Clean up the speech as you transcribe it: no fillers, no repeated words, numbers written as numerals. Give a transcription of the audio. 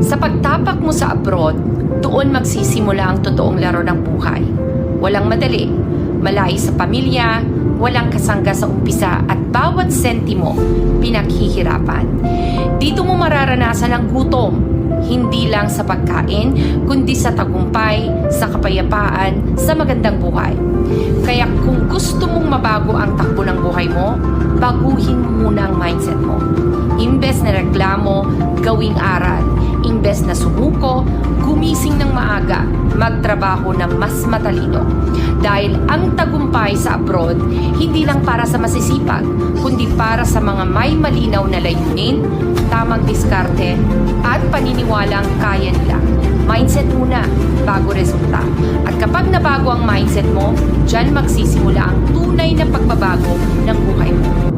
Sa pagtapak mo sa abroad, doon magsisimula ang totoong laro ng buhay. Walang madali, malayo sa pamilya, walang kasangga sa umpisa at bawat sentimo pinaghihirapan. Dito mo mararanasan ang gutom, hindi lang sa pagkain, kundi sa tagumpay, sa kapayapaan, sa magandang buhay. Kaya kung gusto mong mabago ang takbo ng buhay mo, baguhin mo muna ang mindset mo. Imbes na reklamo, gawing aral. Imbes na sumuko, gumising ng maaga, magtrabaho ng mas matalino. Dahil ang tagumpay sa abroad, hindi lang para sa masisipag, kundi para sa mga may malinaw na layunin, tamang diskarte, at paniniwalang kaya nila. Mindset muna, bago resulta. At kapag nabago ang mindset mo, dyan magsisimula ang tunay na pagbabago ng buhay mo.